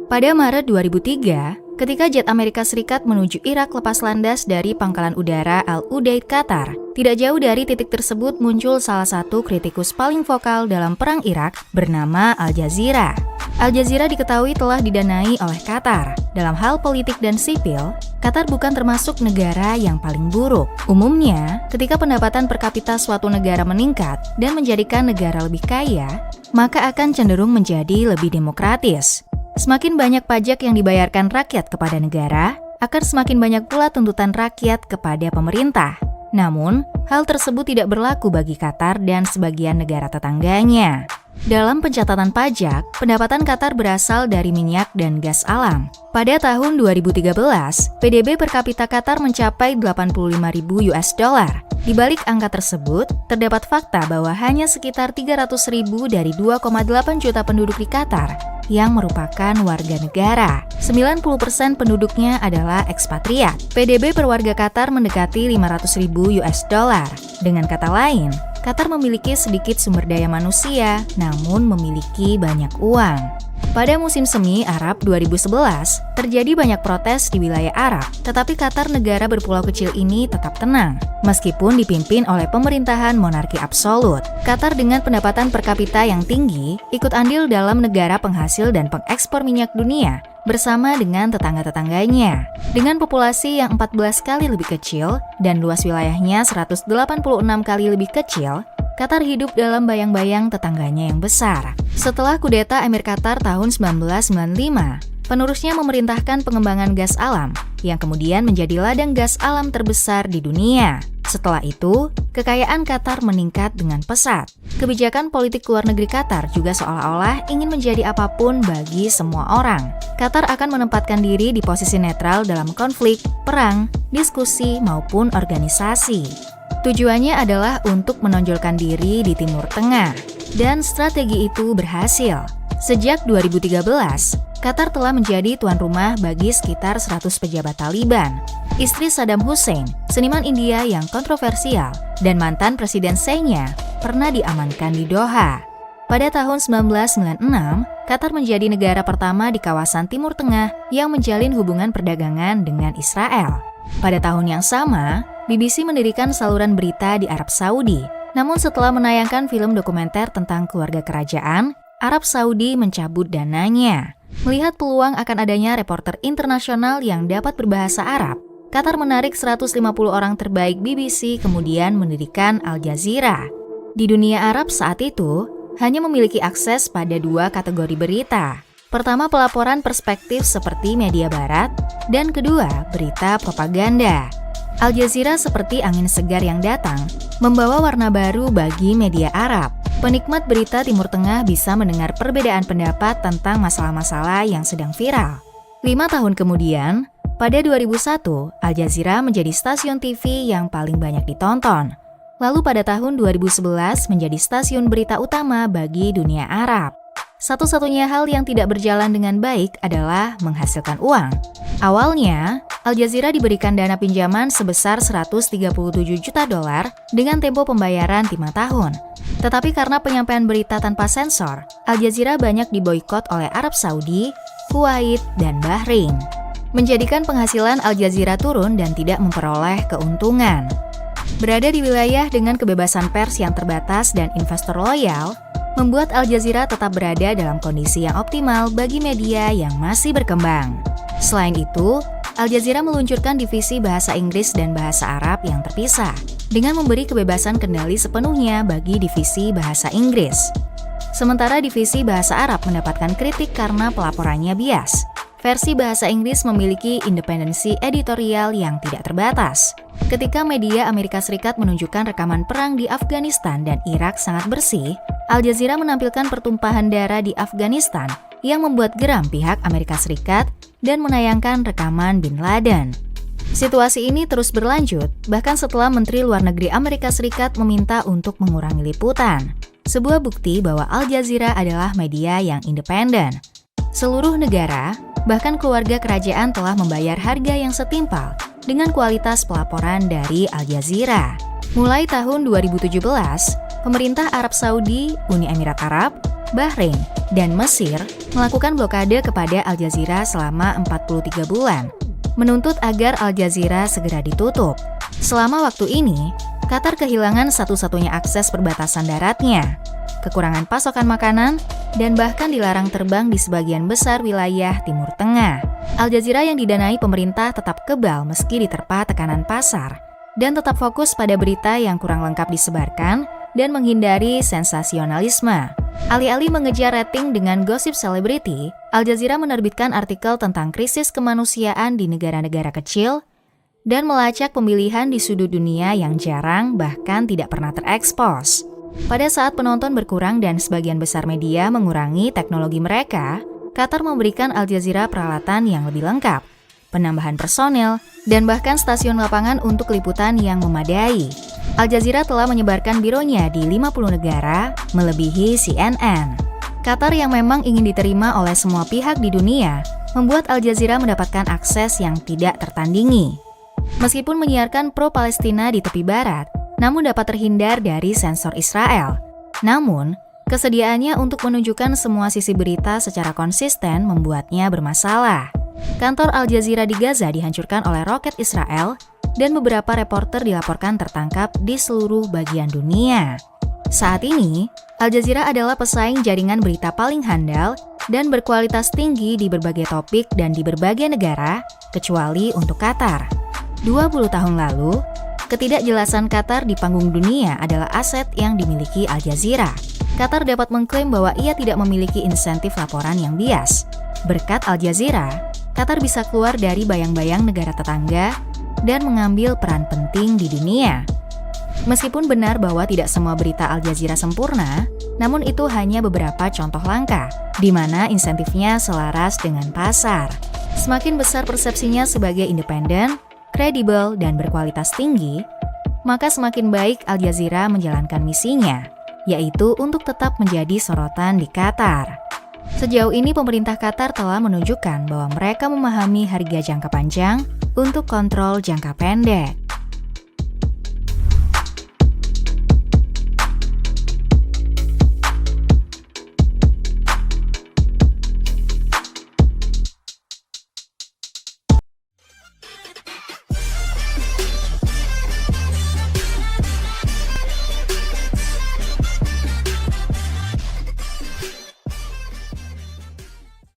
Pada Maret 2003, ketika jet Amerika Serikat menuju Irak lepas landas dari pangkalan udara Al Udeid, Qatar, tidak jauh dari titik tersebut muncul salah satu kritikus paling vokal dalam perang Irak bernama Al Jazeera. Al Jazeera diketahui telah didanai oleh Qatar. Dalam hal politik dan sipil, Qatar bukan termasuk negara yang paling buruk. Umumnya, ketika pendapatan per kapita suatu negara meningkat dan menjadikan negara lebih kaya, maka akan cenderung menjadi lebih demokratis. Semakin banyak pajak yang dibayarkan rakyat kepada negara, akan semakin banyak pula tuntutan rakyat kepada pemerintah. Namun, hal tersebut tidak berlaku bagi Qatar dan sebagian negara tetangganya. Dalam pencatatan pajak, pendapatan Qatar berasal dari minyak dan gas alam. Pada tahun 2013, PDB per kapita Qatar mencapai 85.000 US dollar. Di balik angka tersebut, terdapat fakta bahwa hanya sekitar 300.000 dari 2,8 juta penduduk di Qatar yang merupakan warga negara. 90% penduduknya adalah ekspatriat. PDB per warga Qatar mendekati 500.000 US dollar. Dengan kata lain, Qatar memiliki sedikit sumber daya manusia, namun memiliki banyak uang. Pada musim semi Arab 2011, terjadi banyak protes di wilayah Arab, tetapi Qatar, negara berpulau kecil ini, tetap tenang. Meskipun dipimpin oleh pemerintahan monarki absolut, Qatar dengan pendapatan per kapita yang tinggi, ikut andil dalam negara penghasil dan pengekspor minyak dunia, bersama dengan tetangga-tetangganya. Dengan populasi yang 14 kali lebih kecil, dan luas wilayahnya 186 kali lebih kecil, Qatar hidup dalam bayang-bayang tetangganya yang besar. Setelah kudeta Emir Qatar tahun 1995, penerusnya memerintahkan pengembangan gas alam, yang kemudian menjadi ladang gas alam terbesar di dunia. Setelah itu, kekayaan Qatar meningkat dengan pesat. Kebijakan politik luar negeri Qatar juga seolah-olah ingin menjadi apapun bagi semua orang. Qatar akan menempatkan diri di posisi netral dalam konflik, perang, diskusi, maupun organisasi. Tujuannya adalah untuk menonjolkan diri di Timur Tengah, dan strategi itu berhasil. Sejak 2013, Qatar telah menjadi tuan rumah bagi sekitar 100 pejabat Taliban. Istri Saddam Hussein, seniman India yang kontroversial, dan mantan presiden Shehnya pernah diamankan di Doha. Pada tahun 1996, Qatar menjadi negara pertama di kawasan Timur Tengah yang menjalin hubungan perdagangan dengan Israel. Pada tahun yang sama, BBC mendirikan saluran berita di Arab Saudi. Namun setelah menayangkan film dokumenter tentang keluarga kerajaan, Arab Saudi mencabut dananya. Melihat peluang akan adanya reporter internasional yang dapat berbahasa Arab, Qatar menarik 150 orang terbaik BBC kemudian mendirikan Al Jazeera. Di dunia Arab saat itu, hanya memiliki akses pada dua kategori berita. Pertama, pelaporan perspektif seperti media barat, dan kedua, berita propaganda. Al Jazeera seperti angin segar yang datang, membawa warna baru bagi media Arab. Penikmat berita Timur Tengah bisa mendengar perbedaan pendapat tentang masalah-masalah yang sedang viral. 5 tahun kemudian, pada 2001, Al Jazeera menjadi stasiun TV yang paling banyak ditonton. Lalu pada tahun 2011 menjadi stasiun berita utama bagi dunia Arab. Satu-satunya hal yang tidak berjalan dengan baik adalah menghasilkan uang. Awalnya, Al Jazeera diberikan dana pinjaman sebesar 137 juta dolar dengan tempo pembayaran 5 tahun. Tetapi karena penyampaian berita tanpa sensor, Al Jazeera banyak diboikot oleh Arab Saudi, Kuwait, dan Bahrain, menjadikan penghasilan Al Jazeera turun dan tidak memperoleh keuntungan. Berada di wilayah dengan kebebasan pers yang terbatas dan investor loyal, membuat Al Jazeera tetap berada dalam kondisi yang optimal bagi media yang masih berkembang. Selain itu, Al Jazeera meluncurkan divisi bahasa Inggris dan bahasa Arab yang terpisah, dengan memberi kebebasan kendali sepenuhnya bagi divisi bahasa Inggris. Sementara divisi bahasa Arab mendapatkan kritik karena pelaporannya bias. Versi bahasa Inggris memiliki independensi editorial yang tidak terbatas. Ketika media Amerika Serikat menunjukkan rekaman perang di Afghanistan dan Irak sangat bersih, Al Jazeera menampilkan pertumpahan darah di Afghanistan yang membuat geram pihak Amerika Serikat dan menayangkan rekaman Bin Laden. Situasi ini terus berlanjut, bahkan setelah Menteri Luar Negeri Amerika Serikat meminta untuk mengurangi liputan. Sebuah bukti bahwa Al Jazeera adalah media yang independen. Seluruh negara, bahkan keluarga kerajaan telah membayar harga yang setimpal dengan kualitas pelaporan dari Al Jazeera. Mulai tahun 2017, pemerintah Arab Saudi, Uni Emirat Arab, Bahrain, dan Mesir melakukan blokade kepada Al Jazeera selama 43 bulan, menuntut agar Al Jazeera segera ditutup. Selama waktu ini, Qatar kehilangan satu-satunya akses perbatasan daratnya, kekurangan pasokan makanan, dan bahkan dilarang terbang di sebagian besar wilayah Timur Tengah. Al Jazeera yang didanai pemerintah tetap kebal meski diterpa tekanan pasar, dan tetap fokus pada berita yang kurang lengkap disebarkan dan menghindari sensasionalisme. Alih-alih mengejar rating dengan gosip selebriti, Al Jazeera menerbitkan artikel tentang krisis kemanusiaan di negara-negara kecil dan melacak pemilihan di sudut dunia yang jarang bahkan tidak pernah terekspos. Pada saat penonton berkurang dan sebagian besar media mengurangi teknologi mereka, Qatar memberikan Al Jazeera peralatan yang lebih lengkap, penambahan personel, dan bahkan stasiun lapangan untuk liputan yang memadai. Al Jazeera telah menyebarkan bironya di 50 negara, melebihi CNN. Qatar yang memang ingin diterima oleh semua pihak di dunia, membuat Al Jazeera mendapatkan akses yang tidak tertandingi. Meskipun menyiarkan pro-Palestina di tepi barat, namun dapat terhindar dari sensor Israel. Namun, kesediaannya untuk menunjukkan semua sisi berita secara konsisten membuatnya bermasalah. Kantor Al Jazeera di Gaza dihancurkan oleh roket Israel, dan beberapa reporter dilaporkan tertangkap di seluruh bagian dunia. Saat ini, Al Jazeera adalah pesaing jaringan berita paling handal dan berkualitas tinggi di berbagai topik dan di berbagai negara, kecuali untuk Qatar. 20 tahun lalu, ketidakjelasan Qatar di panggung dunia adalah aset yang dimiliki Al Jazeera. Qatar dapat mengklaim bahwa ia tidak memiliki insentif laporan yang bias. Berkat Al Jazeera, Qatar bisa keluar dari bayang-bayang negara tetangga dan mengambil peran penting di dunia. Meskipun benar bahwa tidak semua berita Al Jazeera sempurna, namun itu hanya beberapa contoh langkah, di mana insentifnya selaras dengan pasar. Semakin besar persepsinya sebagai independen, kredibel, dan berkualitas tinggi, maka semakin baik Al Jazeera menjalankan misinya, yaitu untuk tetap menjadi sorotan di Qatar. Sejauh ini pemerintah Qatar telah menunjukkan bahwa mereka memahami harga jangka panjang untuk kontrol jangka pendek.